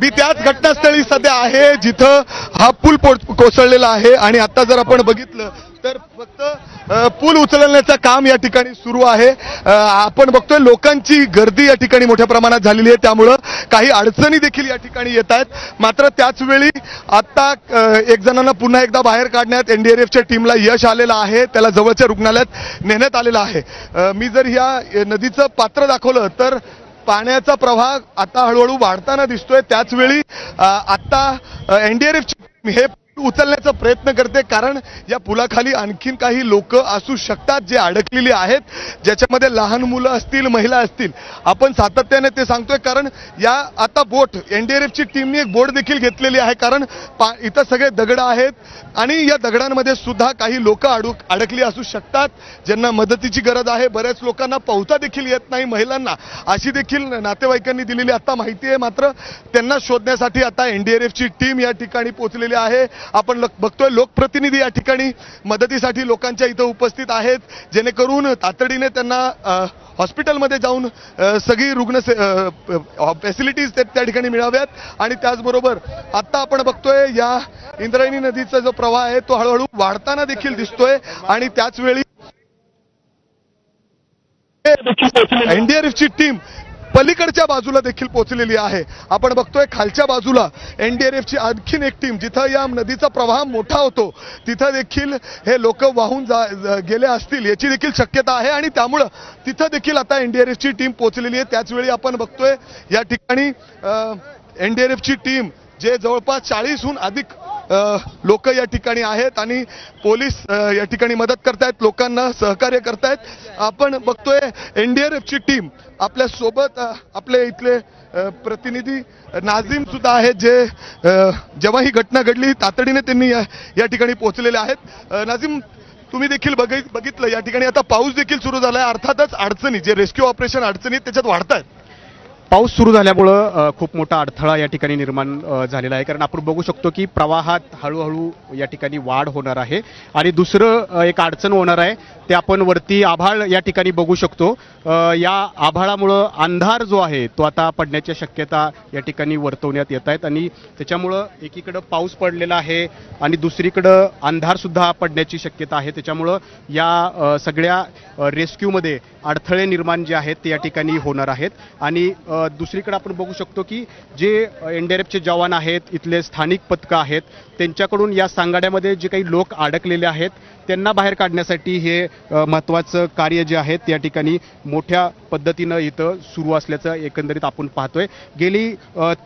मी त्याच घटनास्थळी सध्या आहे जिथं हा पूल कोसळलेला आहे आणि आता जर आपण बघितलं तर फक्त पूल उचलण्याचं काम या ठिकाणी सुरू आहे। आपण बघतोय लोकांची गर्दी या ठिकाणी मोठ्या प्रमाणात झालेली आहे, त्यामुळं काही अडचणी देखील या ठिकाणी येत आहेत। मात्र त्याच वेळी आता एक जणांना पुन्हा एकदा बाहेर काढण्यात एनडीआरएफच्या टीमला यश आलेलं आहे, त्याला जवळच्या रुग्णालयात नेण्यात आलेलं आहे। मी जर ह्या नदीचं पात्र दाखवलं तर पाण्याचा प्रवाह आता हळूहळू वाढताना दिसतोय। त्याच वेळी आता एनडीआरएफची टीम हे उचलण्याचा प्रयत्न करते, कारण या पुलाखाली आणखीन काही लोक असू शकतात जे अडकलेली आहेत, ज्याच्यामध्ये लहान मुलं असतील, महिला असतील। आपण सातत्याने ते सांगतोय, कारण या आता बोट एनडीआरएफची टीमने एक बोट देखील घेतलेली आहे, कारण इथं सगळे दगड आहेत आणि या दगडांमध्ये सुद्धा काही लोक अडकली असू शकतात ज्यांना मदतीची गरज आहे। बऱ्याच लोकांना पोहता देखील येत नाही, महिलांना, अशी देखील नातेवाईकांनी दिलेली आता माहिती आहे। मात्र त्यांना शोधण्यासाठी आता एनडीआरएफची टीम या ठिकाणी पोहोचलेली आहे। आपण बघतोय लोकप्रतिनिधी या ठिकाणी मदतीसाठी लोकांच्या इथं उपस्थित आहेत, जेणेकरून तातडीने त्यांना हॉस्पिटलमध्ये जाऊन सगळी रुग्ण फॅसिलिटीज त्या ठिकाणी मिळाव्यात। आणि त्याचबरोबर आता आपण बघतोय या इंद्रायणी नदीचा जो प्रवाह आहे तो हळूहळू वाढताना देखील दिसतोय आणि त्याच वेळी एनडीआरएफची टीम पलीकडच्या बाजूला देखील पोहोचलेली आहे। आपण बघतोय खालच्या बाजूला एनडीआरएफची आणखीन एक टीम, जिथं या नदीचा प्रवाह मोठा होतो तिथं देखील हे लोक वाहून गेले असतील याची देखील शक्यता आहे आणि त्यामुळं तिथं देखील आता एनडीआरएफची टीम पोहोचलेली आहे। त्याच वेळी आपण बघतोय या ठिकाणी एनडीआरएफची टीम जे जवळपास 40हून अधिक लोक या ठिकाणी आहेत आणि पोलीस या ठिकाणी मदत करतायत, लोकांना सहकार्य करतायत। आपण बघतोय एनडीआरएफची टीम आपल्या सोबत आपले इथले प्रतिनिधी नाझीम सुद्धा आहेत, जे जेव्हा ही घटना घडली तातडीने त्यांनी या ठिकाणी पोहोचलेले आहेत। नाझीम, तुम्ही देखील बघितलं या ठिकाणी आता पाऊस देखील सुरू झालाय, अर्थातच अडचणी जे रेस्क्यू ऑपरेशन अडचणी त्याच्यात वाढतायत। पाऊस सुरू झाल्यामुळं खूप मोठा अडथळा या ठिकाणी निर्माण झालेला आहे, कारण आपण बघू शकतो की प्रवाहात हळूहळू या ठिकाणी वाढ होणार आहे। आणि दुसरं एक अडचण होणार आहे ते आपण वरती आभाळ या ठिकाणी बघू शकतो। या आभाळामुळं अंधार जो आहे तो आता पडण्याच्या शक्यता या ठिकाणी वर्तवण्यात येत आहेत आणि त्याच्यामुळं एकीकडं पाऊस पडलेला आहे आणि दुसरीकडं अंधार सुद्धा पडण्याची शक्यता आहे। त्याच्यामुळं या सगळ्या रेस्क्यूमध्ये अडथळे निर्माण जे आहेत ते या ठिकाणी होणार आहेत। आणि दुसरीकडे आपण बघू शकतो की जे एनडीआरएफचे जवान आहेत, इथले स्थानिक पथकं आहेत, त्यांच्याकडून या सांगाड्यामध्ये जे काही लोक अडकलेले आहेत त्यांना बाहेर काढण्यासाठी हे महत्त्वाचं कार्य जे आहे त्या ठिकाणी मोठ्या पद्धतीनं इथं सुरू असल्याचं एकंदरीत आपण पाहतोय। गेली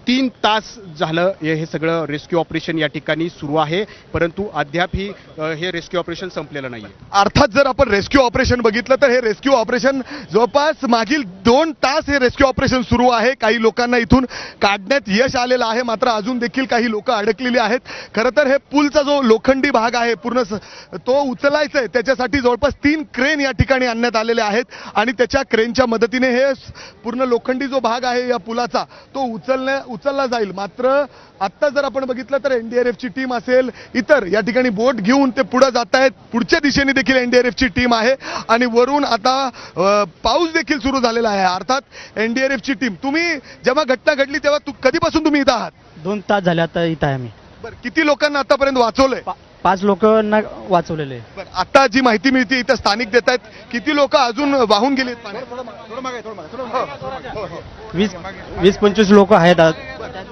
3 तास झालं हे सगळं रेस्क्यू ऑपरेशन या ठिकाणी सुरू आहे, परंतु अद्याप हे रेस्क्यू ऑपरेशन संपलेलं नाही। अर्थात जर आपण रेस्क्यू ऑपरेशन बघितलं तर हे रेस्क्यू ऑपरेशन जवळपास मागील 2 तास हे रेस्क्यू ऑपरेशन सुरू आहे। काही लोकांना इथून काढण्यात यश आलेलं आहे, मात्र अजून देखील काही लोक अडकलेली आहेत। खरं तर हे पूलचा जो लोखंडी भाग आहे पूर्ण तो उचलायचा आहे, त्याच्यासाठी जवळपास 3 क्रेन या ठिकाणी आणण्यात आलेले आहेत आणि त्याच्या क्रेनच्या मदतीने हे पूर्ण लोखंडी जो भाग आहे या पुलाचा तो उचलला जाईल। मात्र आता जर आपण बघितलं तर एनडीआरएफची टीम असेल, इतर या ठिकाणी बोट घेऊन ते पुढे जात आहेत, पुढच्या दिशेने देखील एनडीआरएफची टीम आहे आणि वरून आता पाऊस देखील सुरू झालेला आहे। अर्थात एनडीआरएफची टीम, तुम्ही जेव्हा घटना घडली तेव्हा कधीपासून तुम्ही इथं आहात? 2 तास झाले आता इथं आहे आम्ही। बरं, किती लोकांना आतापर्यंत वाचवलंय? 5 लोकांना वाचवलेले। बरं, आता जी माहिती मिळते इथं स्थानिक देत आहेत, किती लोक अजून वाहून गेलेत पाण्यात? 20-25 लोक आहेत।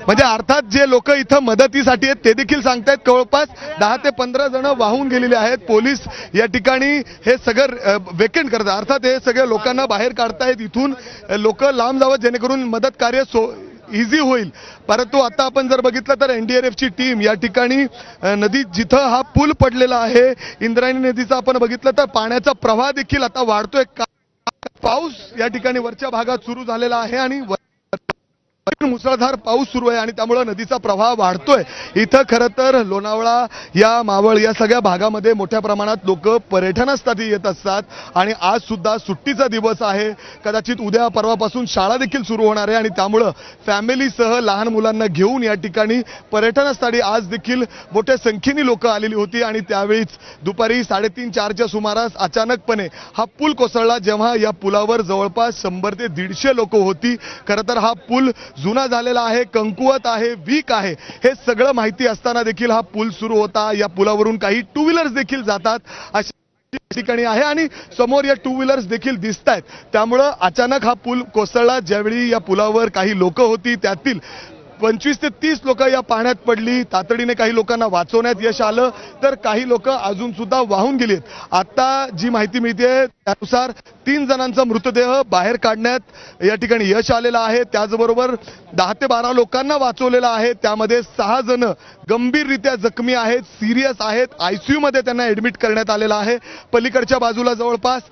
म्हणजे अर्थात जे लोक इथं मदतीसाठी आहेत ते देखील सांगतायत जवळपास 10 ते 15 जण वाहून गेलेले आहेत। पोलीस या ठिकाणी हे सगळं वेकेंट करतात, अर्थात हे सगळ्या लोकांना बाहेर काढतायत, इथून लोक लांब जावं जेणेकरून मदत कार्य इझी होईल। परंतु आता आपण जर बघितलं तर एनडीआरएफची टीम या ठिकाणी नदी जिथं हा पूल पडलेला आहे इंद्रायणी नदीचा आपण बघितलं तर पाण्याचा प्रवाह देखील आता वाढतोय। पाऊस या ठिकाणी वरच्या भागात सुरू झालेला आहे आणि मुसळधार पाऊस सुरू आहे आणि त्यामुळे नदीचा प्रवाह वाढतोय। इथं खरं तर लोणावळा या मावळ या सगळ्या भागामध्ये मोठ्या प्रमाणात लोक पर्यटनासाठी येत असतात आणि आज सुद्धा सुट्टीचा दिवस आहे, कदाचित उद्या परवापासून शाळा देखील सुरू होणार आहे आणि त्यामुळं फॅमिलीसह लहान मुलांना घेऊन या ठिकाणी पर्यटनासाठी आज देखील मोठ्या संख्येने लोक आलेली होती आणि त्यावेळीच दुपारी 3:30-4च्या सुमारास अचानकपणे हा पूल कोसळला, जेव्हा या पुलावर जवळपास 100 ते 150 लोक होती। खरं तर हा पूल जुना झालेला आहे, कमकुवत आहे, वीक आहे, हे सगळं माहिती असताना देखील हा पूल सुरू होता. या पुलावरून काही टू व्हीलर्स देखील जातात अशा ठिकाणी आहे आणि समोर या टू व्हीलर्स देखील दिसत आहेत. त्यामुळं अचानक हा पूल कोसळला. ज्यावेळी या पुलावर काही लोक होती, त्यातील 25 ते 30 लोक या पाण्यात पडली. तातडीने काही लोकांना वाचवण्यात यश आलं, तर काही लोक अजून सुद्धा वाहून गेलीत. आता जी माहिती मिळते त्यानुसार 3 जणांचा मृतदेह बाहेर काढण्यात या ठिकाणी यश आलेलं आहे. त्याचबरोबर 10 ते 12 लोकांना वाचवलेलं आहे. त्यामध्ये 6 जण गंभीररित्या जखमी आहेत, सिरियस आहेत. ICU मध्ये त्यांना ऍडमिट करण्यात आलेलं आहे. पलीकडच्या बाजूला जवळपास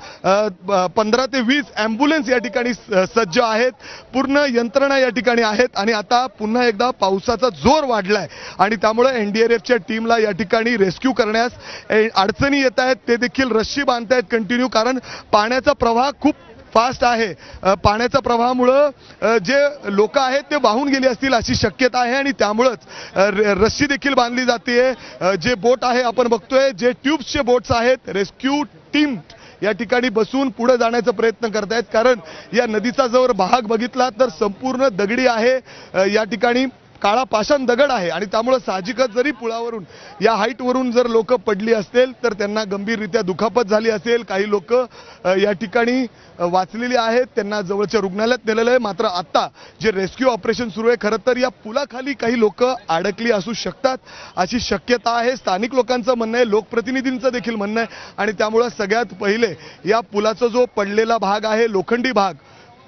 15 ते 20 ॲम्ब्युलन्स या ठिकाणी सज्ज आहेत. पूर्ण यंत्रणा या ठिकाणी आहेत आणि आता पुन्हा एकदा पावसाचा जोर वाढलाय आणि त्यामुळे NDRFच्या टीमला या ठिकाणी रेस्क्यू करण्यास अडचणी येत आहेत. ते देखील रस्सी बांधतायत कंटिन्यू, कारण पाण्याचा प्रवाह खूप फास्ट आहे. पाण्याच्या प्रवाहामुळं जे लोक आहेत ते वाहून गेले असतील अशी शक्यता आहे आणि त्यामुळंच रस्सी देखील बांधली जाते. जे बोट आहे आपण बघतोय, जे ट्यूब्सचे बोट्स आहेत, रेस्क्यू टीम या ठिकाणी बसून पुढे जाण्याचा प्रयत्न करतायत. कारण या नदीचा जर भाग बघितला तर संपूर्ण दगडी आहे. या ठिकाणी काळा पाषाण दगड आहे आणि त्यामुळे साहजिकच जरी पुलावरून या हाईटवरून जर लोक पडली असतील तर त्यांना गंभीररित्या दुखापत झाली असेल. काही लोक या ठिकाणी वाचलेली आहेत, त्यांना जवळच्या रुग्णालयात नेलेलं आहे. मात्र आता जे रेस्क्यू ऑपरेशन सुरू आहे, खरं तर या पुलाखाली काही लोक अडकली असू शकतात अशी शक्यता आहे. स्थानिक लोकांचं म्हणणं आहे, लोकप्रतिनिधींचं देखील म्हणणं आहे आणि त्यामुळे सगळ्यात पहिले या पुलाचा जो पडलेला भाग आहे, लोखंडी भाग,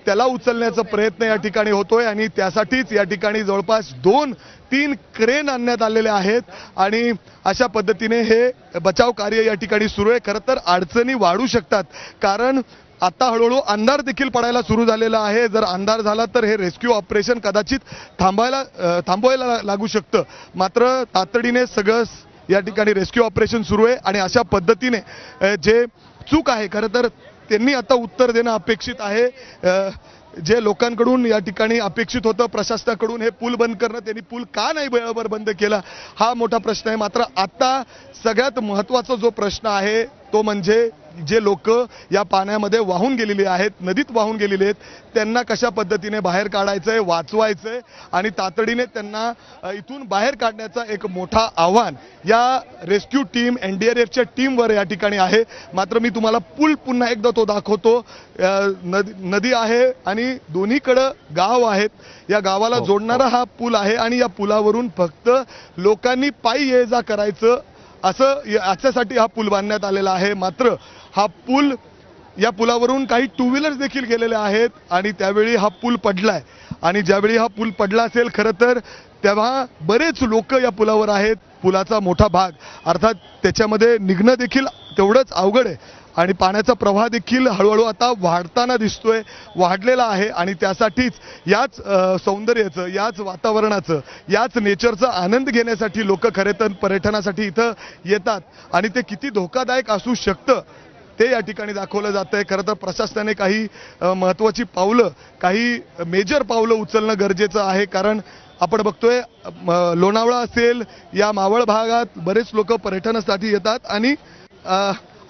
त्याला उचलण्याचा प्रयत्न या ठिकाणी होतोय आणि त्यासाठीच या ठिकाणी जवळपास 2-3 क्रेन आणण्यात आलेले आहेत आणि अशा पद्धतीने हे बचाव कार्य या ठिकाणी सुरू आहे. खरं तर अडचणी वाढू शकतात, कारण आता हळूहळू अंधार देखील पडायला सुरू झालेला आहे. जर अंधार झाला तर हे रेस्क्यू ऑपरेशन कदाचित थांबवायला लागू शकतं. मात्र तातडीने सगळं या ठिकाणी रेस्क्यू ऑपरेशन सुरू आहे आणि अशा पद्धतीने जे चूक आहे, खरं तर त्यांनी आता उत्तर देणं अपेक्षित आहे. जे लोकांकडून या ठिकाणी अपेक्षित होतं प्रशासनाकडून हे पूल बंद करणं, त्यांनी पूल का नाही वेळेवर बंद केला हा मोठा प्रश्न आहे. मात्र आता सगळ्यात महत्त्वाचा जो प्रश्न आहे तो म्हणजे जे लोक या पाण्यामध्ये वाहून गेलेली आहेत, नदीत वाहून गेलेले आहेत, त्यांना कशा पद्धतीने बाहेर काढायचंय, वाचवायचंय आणि तातडीने त्यांना इथून बाहेर काढण्याचा एक मोठा आव्हान या रेस्क्यू टीम, NDRFच्या टीमवर या ठिकाणी आहे. मात्र मी तुम्हाला पूल पुन्हा एकदा तो दाखवतो. नदी आहे आणि दोन्हीकडं गाव आहेत. या गावाला जोडणारा हा पूल आहे आणि या पुलावरून फक्त लोकांनी पायी ये जा करायचं असं याच्यासाठी हा पूल बांधण्यात आलेला आहे. मात्र हा पूल, या पुलावरून काही टू व्हीलर्स देखील गेलेले आहेत आणि त्यावेळी हा पूल पडलाय आणि ज्यावेळी हा पूल पडला असेल खरं तर तेव्हा बरेच लोक या पुलावर आहेत. पुलाचा मोठा भाग अर्थात त्याच्यामध्ये निघणं देखील तेवढंच अवघड आहे आणि पाण्याचा प्रवाह देखील हळूहळू आता वाढताना दिसतोय, वाढलेला आहे आणि त्यासाठीच याच सौंदर्याचं, याच वातावरणाचं, याच नेचरचा आनंद घेण्यासाठी लोक खरे तर पर्यटनासाठी इथं येतात आणि ते किती धोकादायक असू शकतं ते या ठिकाणी दाखवलं जातंय. खरं तर प्रशासनाने काही महत्त्वाची पावलं, काही मेजर पावलं उचलणं गरजेचं आहे. कारण आपण बघतोय लोणावळा असेल, या मावळ भागात बरेच लोक पर्यटनासाठी येतात आणि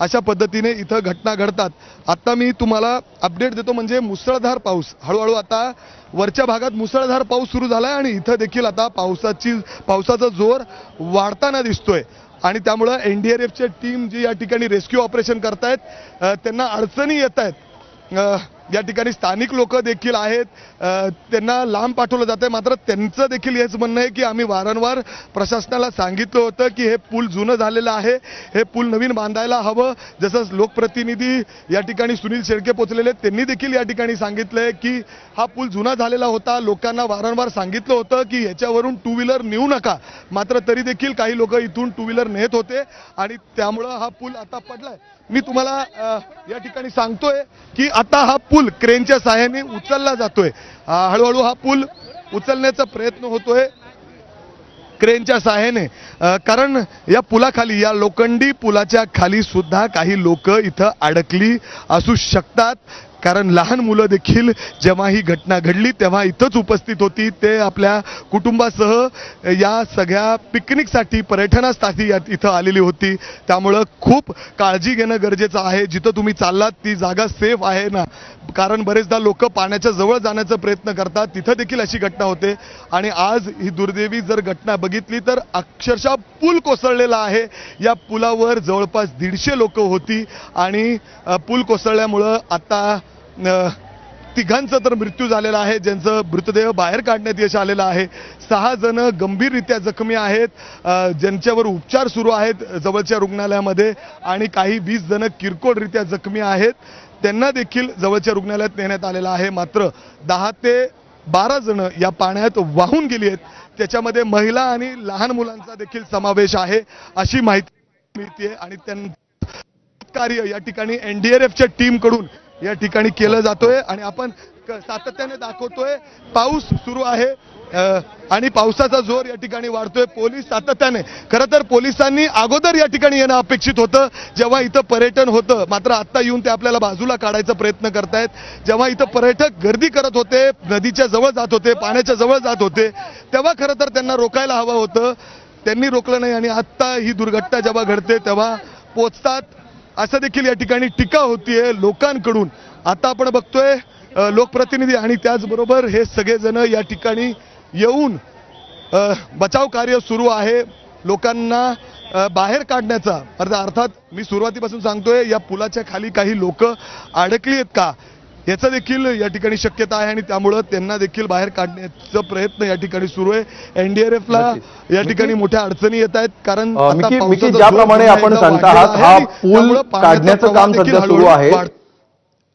अशा पद्धतीने इथं घटना घडतात. आता मी तुम्हाला अपडेट देतो म्हणजे मुसळधार पाऊस हळूहळू आता वरच्या भागात मुसळधार पाऊस सुरू झालाय आणि इथं देखील आता पावसाचा जोर वाढताना दिसतोय आणि त्यामुळं NDRFची टीम जी या ठिकाणी रेस्क्यू ऑपरेशन करतायत त्यांना अडचणी येत आहेत. या ठिकाणी स्थानिक लोक देखील आहेत, त्यांना लांब पाठवलं जात आहे. मात्र त्यांचं देखील हेच म्हणणं आहे की आम्ही वारंवार प्रशासनाला सांगितलं होतं की हे पूल जुनं झालेलं आहे, हे पूल नवीन बांधायला हवं. जसं लोकप्रतिनिधी या ठिकाणी सुनील शेळके पोचलेले, त्यांनी देखील या ठिकाणी सांगितलंय की हा पूल जुना झालेला होता. लोकांना वारंवार सांगितलं होतं की याच्यावरून टू व्हीलर नेऊ नका, मात्र तरी देखील काही लोक इथून टू व्हीलर नेत होते आणि त्यामुळं हा पूल आता पडलाय. मी तुम्हाला या ठिकाणी सांगतोय की आता हा पूल क्रेनच्या सहाय्याने उचलला जातोय. हळूहळू हा पूल उचलण्याचा प्रयत्न होतोय क्रेनच्या सहाय्याने, कारण या पुलाखाली, या लोखंडी पुलाच्या खाली सुद्धा काही लोक इथं अडकली असू शकतात. कारण लहान मुलं देखील जेव्हा ही घटना घडली तेव्हा इथंच उपस्थित होती. ते आपल्या कुटुंबासह या सगळ्या पिकनिकसाठी पर्यटनासाठी इथं आलेली होती. त्यामुळं खूप काळजी घेणं गरजेचं आहे. जिथं तुम्ही चाललात ती जागा सेफ आहे ना, कारण बरेचदा लोक पाण्याच्या जवळ जाण्याचा प्रयत्न करतात, तिथं देखील अशी घटना होते. आणि आज ही दुर्दैवी जर घटना बघितली तर अक्षरशः पूल कोसळलेला आहे. या पुलावर जवळपास 150 लोक होती आणि पूल कोसळल्यामुळं आता तिघांचा तर मृत्यू झालेला आहे, ज्यांचं मृतदेह बाहेर काढण्यात यश आलेलं आहे. 6 जण गंभीररित्या जखमी आहेत, ज्यांच्यावर उपचार सुरू आहेत जवळच्या रुग्णालयामध्ये, आणि काही 20 जण किरकोळरित्या जखमी आहेत, त्यांना देखील जवळच्या रुग्णालयात नेण्यात आलेलं आहे. मात्र 10 ते 12 जण या पाण्यात वाहून गेली आहेत. त्याच्यामध्ये महिला आणि लहान मुलांचा देखील समावेश आहे अशी माहिती मिळते. आणि त्यांचं कार्य या ठिकाणी NDRFच्या टीमकडून या ठिकाणी केलं जातोय आणि आपण सातत्याने दाखवतोय. पाऊस सुरू आहे आणि पावसाचा जोर या ठिकाणी वाढतोय. पोलीस सातत्याने, खरं तर पोलिसांनी अगोदर या ठिकाणी येणं अपेक्षित होतं जेव्हा इथं पर्यटन होतं, मात्र आता येऊन ते आपल्याला बाजूला काढायचा प्रयत्न करतायत. जेव्हा इथं पर्यटक गर्दी करत होते, नदीच्या जवळ जात होते, पाण्याच्या जवळ जात होते, तेव्हा खरं तर त्यांना रोकायला हवं होतं. त्यांनी रोखलं नाही आणि आता ही दुर्घटना जेव्हा घडते तेव्हा पोचतात असं देखील या ठिकाणी टीका होतीये लोकांकडून. आता आपण बघतोय लोकप्रतिनिधी आणि त्याचबरोबर हे सगळेजण या ठिकाणी येऊन बचाव कार्य सुरू आहे. लोकांना बाहेर काढण्याचा अर्थात मी सुरुवातीपासून सांगतोय, या पुलाच्या खाली काही लोक अडकली आहेत का याचं देखील या ठिकाणी शक्यता आहे आणि त्यामुळं त्यांना देखील बाहेर काढण्याचा प्रयत्न या ठिकाणी सुरू आहे. NDRFला या ठिकाणी मोठ्या अडचणी येत आहेत, कारण ज्याप्रमाणे आपण सांगता आहात हा पूल काढण्याचं काम सध्या सुरू आहे.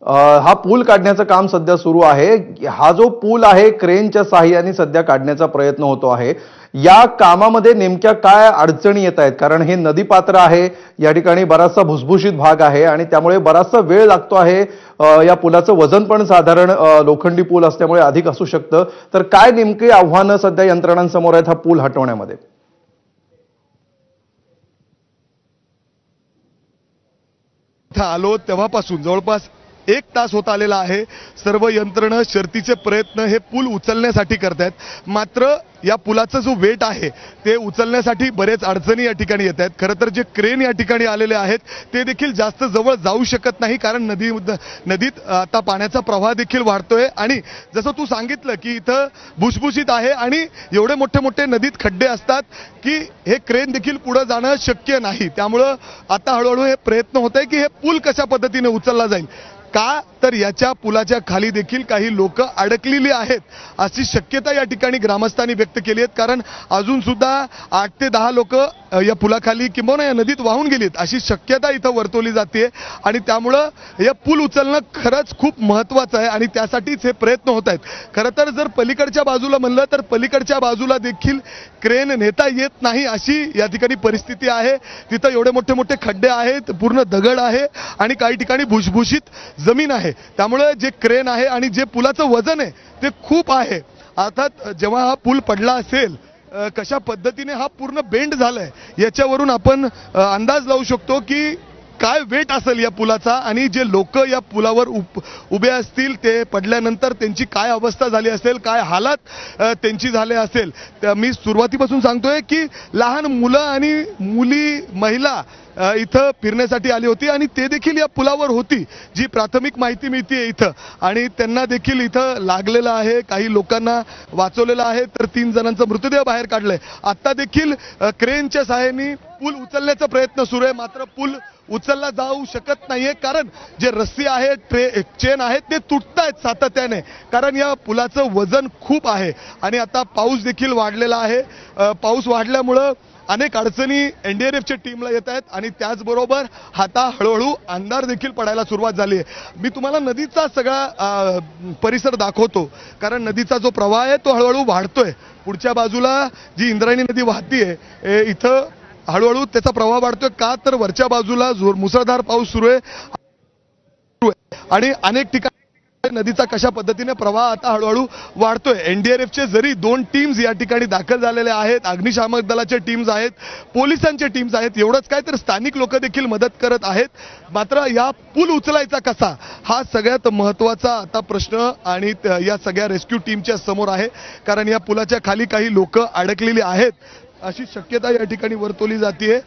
हा पूल काढण्याचं काम सध्या सुरू आहे. हा जो पूल आहे क्रेनच्या साहाय्याने सध्या काढण्याचा प्रयत्न होतो आहे. या कामामध्ये नेमक्या काय अडचणी येत आहेत? कारण हे नदीपात्र आहे, या ठिकाणी बराचसा भुसभुशीत भाग आहे आणि त्यामुळे बराचसा वेळ लागतो आहे. या पुलाचं वजन पण साधारण लोखंडी पूल असल्यामुळे अधिक असू शकतं. तर काय नेमके आव्हानं सध्या यंत्रणांसमोर आहेत हा पूल हटवण्यामध्ये? आलो तेव्हापासून जवळपास 1 तास होत आलेला आहे. सर्व यंत्रणा शर्तीचे प्रयत्न हे पूल उचलण्यासाठी करतायत. मात्र या पुलाचा जो वेट आहे ते उचलण्यासाठी बरेच अडचणी या ठिकाणी येत आहेत. खरं तर जे क्रेन या ठिकाणी आलेले आहेत ते देखील जास्त जवळ जाऊ शकत नाही, कारण नदीत आता पाण्याचा प्रवाह देखील वाढतोय आणि जसं तू सांगितलं की इथं भुसभुशीत आहे आणि एवढे मोठे मोठे नदीत खड्डे असतात की हे क्रेन देखील पुढे जाणं शक्य नाही. त्यामुळं आता हळूहळू हे प्रयत्न होत आहे की हे पूल कशा पद्धतीने उचलला जाईल. का तर याच्या पुलाच्या खाली देखील काही लोक अडकलेली आहेत अशी शक्यता या ठिकाणी ग्रामस्थांनी व्यक्त केली आहे. कारण अजून सुद्धा 8 ते 10 लोक या पुलाखाली किंवा या नदीत वाहून गेलीत अशी शक्यता इथं वर्तवली जाते आणि त्यामुळं हे पूल उचलणं खरंच खूप महत्त्वाचं आहे आणि त्यासाठीच हे प्रयत्न होत आहेत. खरं तर जर पलीकडच्या बाजूला म्हणलं तर पलीकडच्या बाजूला देखील क्रेन नेता येत नाही अशी या ठिकाणी परिस्थिती आहे. तिथं एवढे मोठे मोठे खड्डे आहेत, पूर्ण दगड आहे आणि काही ठिकाणी भुसभुशीत जमीन आहे. त्यामुळे जे क्रेन आहे आणि जे पुलाचं वजन आहे ते खूप आहे. अर्थात जेव्हा हा पूल पडला असेल, कशा पद्धतीने हा पूर्ण बेंड झालाय याच्यावरून आपण अंदाज लावू शकतो की काय वेट असेल या पुलाचा आणि जे लोक या पुलावर उभे असतील ते पडल्यानंतर त्यांची काय अवस्था झाली असेल, काय हालात त्यांची झाले असेल. मी सुरुवातीपासून सांगतोय की लहान मुलं आणि मुली, महिला इथं फिरण्यासाठी आली होती आणि ते देखील या पुलावर होती, जी प्राथमिक माहिती मिळते इथं, आणि त्यांना देखील इथं लागलेलं आहे. काही लोकांना वाचवलेलं आहे तर 3 जणांचा मृतदेह बाहेर काढलाय. आता देखील क्रेनच्या सहाय्याने पूल उचलण्याचा प्रयत्न सुरू आहे, मात्र पूल उचलला जाऊ शकत नाहीये कारण जे रस्सी आहे, चेन आहेत ते तुटतायत सातत्याने, कारण या पुलाचं वजन खूप आहे आणि आता पाऊस देखील वाढलेला आहे. पाऊस वाढल्यामुळं अनेक अडचणी NDRFच्या टीमला येत आहेत आणि त्याचबरोबर आता हळूहळू अंधार देखील पडायला सुरुवात झाली आहे. मी तुम्हाला नदीचा सगळा परिसर दाखवतो, कारण नदीचा जो प्रवाह आहे तो हळूहळू वाढतोय. पुढच्या बाजूला जी इंद्रायणी नदी वाहतीये इथं हळूहळू त्याचा प्रवाह वाढतोय. का तर वरच्या बाजूला मुसळधार पाऊस सुरू आहे आणि अनेक ठिकाणी नदीचा कशा पद्धतीने प्रवाह आता हळूहळू वाढतोय. NDRFचे जरी 2 टीम्स या ठिकाणी दाखल झालेले आहेत, अग्निशामक दलाचे टीम्स आहेत, पोलिसांचे टीम्स आहेत, एवढंच काय तर स्थानिक लोक देखील मदत करत आहेत. मात्र या पूल उचलायचा कसा हा सगळ्यात महत्त्वाचा आता प्रश्न आणि या सगळ्या रेस्क्यू टीमच्या समोर आहे, कारण या पुलाच्या खाली काही लोक अडकलेली आहेत अशी शक्यता या ठिकाणी वर्तवली जाते।